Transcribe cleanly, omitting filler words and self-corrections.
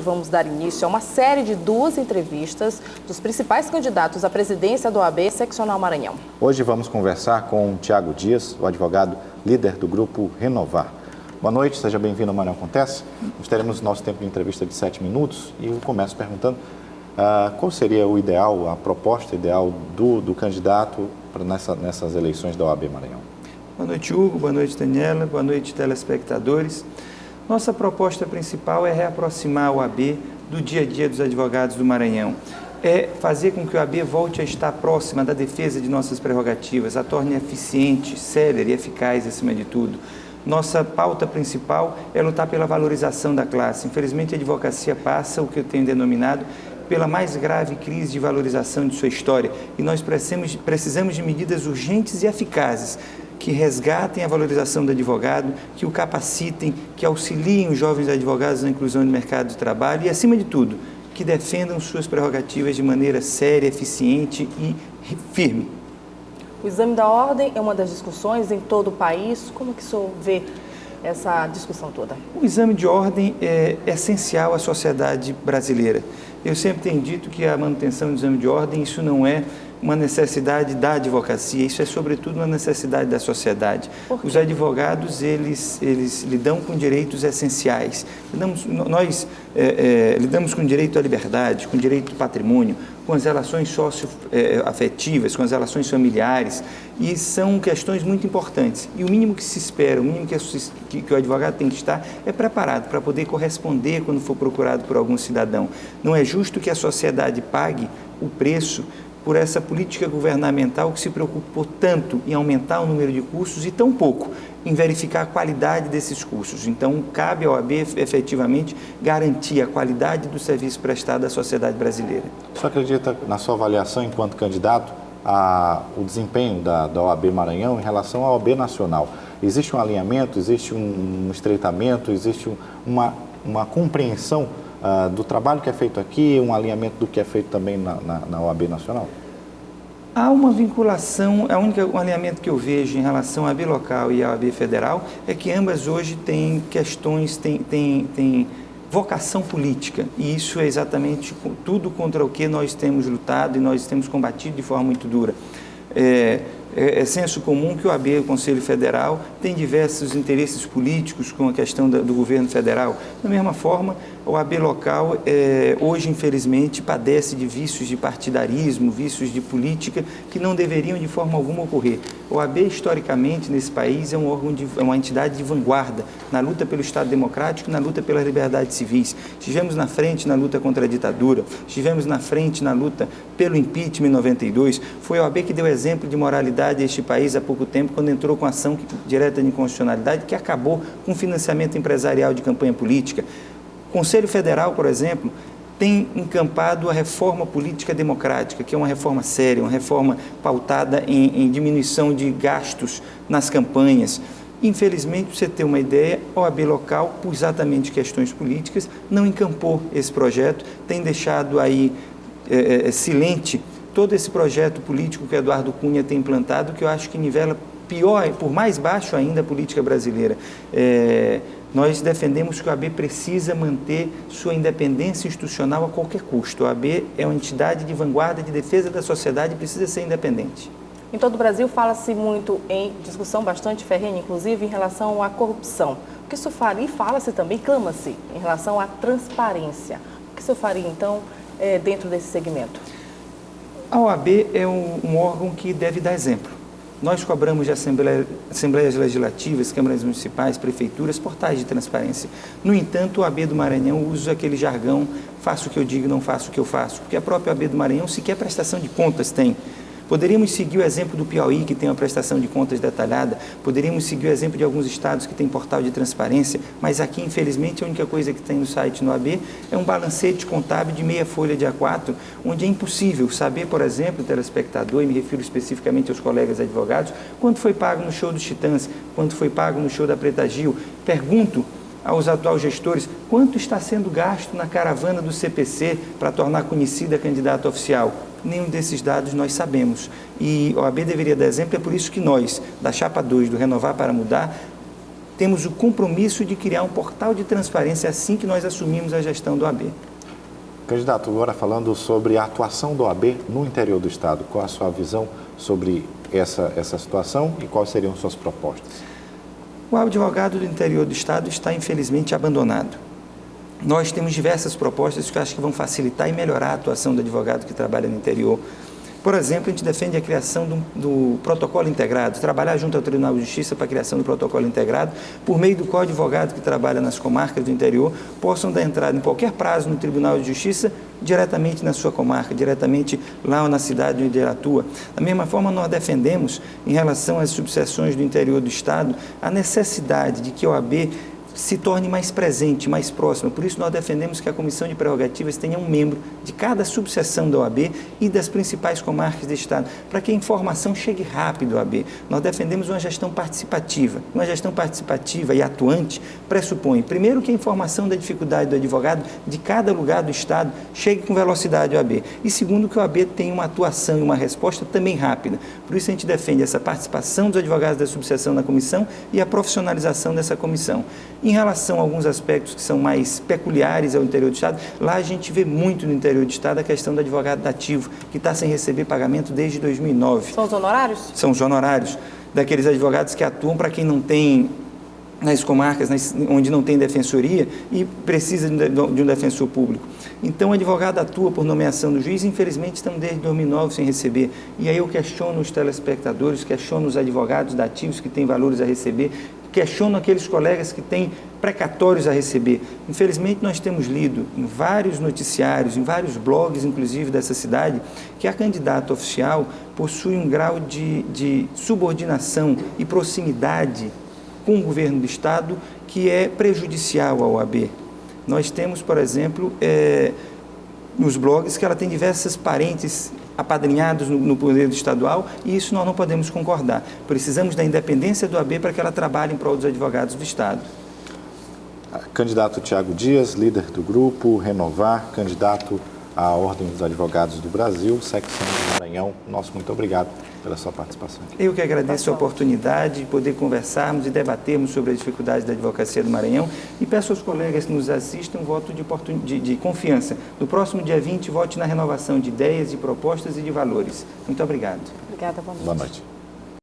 Vamos dar início a uma série de 2 entrevistas dos principais candidatos à presidência do OAB Seccional Maranhão. Hoje vamos conversar com o Tiago Dias, o advogado líder do Grupo Renovar. Boa noite, seja bem-vindo ao Maranhão Acontece. Nós teremos nosso tempo de entrevista de 7 minutos e eu começo perguntando qual seria o ideal, a proposta ideal do candidato nessas eleições da OAB Maranhão. Boa noite, Hugo. Boa noite, Daniela. Boa noite, telespectadores. Nossa proposta principal é reaproximar a OAB do dia a dia dos advogados do Maranhão. É fazer com que a OAB volte a estar próxima da defesa de nossas prerrogativas, a torne eficiente, célere e eficaz acima de tudo. Nossa pauta principal é lutar pela valorização da classe. Infelizmente, a advocacia passa o que eu tenho denominado pela mais grave crise de valorização de sua história. E nós precisamos de medidas urgentes e eficazes que resgatem a valorização do advogado, que o capacitem, que auxiliem os jovens advogados na inclusão no mercado de trabalho e, acima de tudo, que defendam suas prerrogativas de maneira séria, eficiente e firme. O exame da ordem é uma das discussões em todo o país. Como que o senhor vê essa discussão toda? O exame de ordem é essencial à sociedade brasileira. Eu sempre tenho dito que a manutenção do exame de ordem, isso não é uma necessidade da advocacia, isso é sobretudo uma necessidade da sociedade. Os advogados, eles lidam com direitos essenciais. Nós lidamos com direito à liberdade, com direito ao patrimônio, com as relações socioafetivas, com as relações familiares, e são questões muito importantes. E o mínimo que se espera, o mínimo que o advogado tem que estar é preparado para poder corresponder quando for procurado por algum cidadão. Não é justo que a sociedade pague o preço por essa política governamental que se preocupou tanto em aumentar o número de cursos e tão pouco em verificar a qualidade desses cursos. Então, cabe ao OAB, efetivamente, garantir a qualidade do serviço prestado à sociedade brasileira. O senhor acredita, na sua avaliação enquanto candidato, o desempenho da OAB Maranhão em relação à OAB Nacional? Existe um alinhamento, existe um estreitamento, existe uma compreensão do trabalho que é feito aqui, um alinhamento do que é feito também na OAB Nacional? Há uma vinculação, o único alinhamento que eu vejo em relação à OAB local e à OAB federal é que ambas hoje têm questões, têm vocação política, e isso é exatamente tudo contra o que nós temos lutado e nós temos combatido de forma muito dura. É senso comum que o OAB, o Conselho Federal, tem diversos interesses políticos com a questão do governo federal. Da mesma forma, o OAB local, hoje, infelizmente, padece de vícios de partidarismo, vícios de política, que não deveriam de forma alguma ocorrer. O OAB, historicamente, nesse país, é uma entidade de vanguarda na luta pelo Estado democrático, na luta pelas liberdades civis. Estivemos na frente na luta contra a ditadura, estivemos na frente na luta pelo impeachment em 92. Foi a OAB que deu exemplo de moralidade a este país há pouco tempo, quando entrou com ação direta de inconstitucionalidade, que acabou com o financiamento empresarial de campanha política. O Conselho Federal, por exemplo, tem encampado a reforma política democrática, que é uma reforma séria, uma reforma pautada em diminuição de gastos nas campanhas. Infelizmente, para você ter uma ideia, a OAB local, por exatamente questões políticas, não encampou esse projeto, tem deixado aí silente todo esse projeto político que Eduardo Cunha tem implantado, que eu acho que nivela pior, por mais baixo ainda, a política brasileira. Nós defendemos que a OAB precisa manter sua independência institucional a qualquer custo. A OAB é uma entidade de vanguarda de defesa da sociedade e precisa ser independente. Em todo o Brasil fala-se muito em discussão bastante ferrenha, inclusive em relação à corrupção. O que o senhor faria? E fala-se também, clama-se, em relação à transparência. O que o senhor faria, então, dentro desse segmento? A OAB é um órgão que deve dar exemplo. Nós cobramos de assembleias legislativas, câmaras municipais, prefeituras, portais de transparência. No entanto, a OAB do Maranhão usa aquele jargão, faço o que eu digo, não faço o que eu faço, porque a própria OAB do Maranhão sequer prestação de contas tem. Poderíamos seguir o exemplo do Piauí, que tem uma prestação de contas detalhada, poderíamos seguir o exemplo de alguns estados que têm portal de transparência, mas aqui, infelizmente, a única coisa que tem no site no OAB é um balancete contábil de meia folha de A4, onde é impossível saber, por exemplo, o telespectador, e me refiro especificamente aos colegas advogados, quanto foi pago no show dos Titãs, quanto foi pago no show da Preta Gil. Pergunto aos atuais gestores quanto está sendo gasto na caravana do CPC para tornar conhecida a candidata oficial. Nenhum desses dados nós sabemos. E a OAB deveria dar exemplo, é por isso que nós, da Chapa 2, do Renovar para Mudar, temos o compromisso de criar um portal de transparência assim que nós assumimos a gestão do OAB. Candidato, agora falando sobre a atuação do OAB no interior do Estado, qual a sua visão sobre essa situação e quais seriam suas propostas? O advogado do interior do Estado está, infelizmente, abandonado. Nós temos diversas propostas que eu acho que vão facilitar e melhorar a atuação do advogado que trabalha no interior. Por exemplo, a gente defende a criação do protocolo integrado, trabalhar junto ao Tribunal de Justiça para a criação do protocolo integrado, por meio do qual advogados que trabalham nas comarcas do interior possam dar entrada em qualquer prazo no Tribunal de Justiça diretamente na sua comarca, diretamente lá na cidade onde ele atua. Da mesma forma, nós defendemos, em relação às subseções do interior do Estado, a necessidade de que a OAB se torne mais presente, mais próxima. Por isso, nós defendemos que a Comissão de Prerrogativas tenha um membro de cada subseção da OAB e das principais comarcas do Estado, para que a informação chegue rápido à OAB. Nós defendemos uma gestão participativa. Uma gestão participativa e atuante pressupõe, primeiro, que a informação da dificuldade do advogado de cada lugar do Estado chegue com velocidade à OAB. E segundo, que a OAB tenha uma atuação e uma resposta também rápida. Por isso, a gente defende essa participação dos advogados da subseção na comissão e a profissionalização dessa comissão. Em relação a alguns aspectos que são mais peculiares ao interior do Estado, lá a gente vê muito no interior do Estado a questão do advogado dativo, que está sem receber pagamento desde 2009. São os honorários? São os honorários daqueles advogados que atuam para quem não tem, nas comarcas onde não tem defensoria e precisa de um defensor público. Então, o advogado atua por nomeação do juiz, infelizmente estão desde 2009 sem receber. E aí eu questiono os telespectadores, questiono os advogados dativos que têm valores a receber, questiono aqueles colegas que têm precatórios a receber. Infelizmente, nós temos lido em vários noticiários, em vários blogs, inclusive dessa cidade, que a candidata oficial possui um grau de subordinação e proximidade com o governo do Estado que é prejudicial ao OAB. Nós temos, por exemplo, nos blogs que ela tem diversos parentes apadrinhados no poder estadual, e isso nós não podemos concordar. Precisamos da independência do OAB para que ela trabalhe em prol dos advogados do Estado. Candidato Tiago Dias, líder do grupo Renovar, candidato à Ordem dos Advogados do Brasil, secção do Maranhão. Nosso muito obrigado pela sua participação. Eu que agradeço a oportunidade de poder conversarmos e debatermos sobre as dificuldades da advocacia do Maranhão e peço aos colegas que nos assistam um voto de confiança. No próximo dia 20, vote na renovação de ideias, de propostas e de valores. Muito obrigado. Obrigada, boa noite. Boa noite.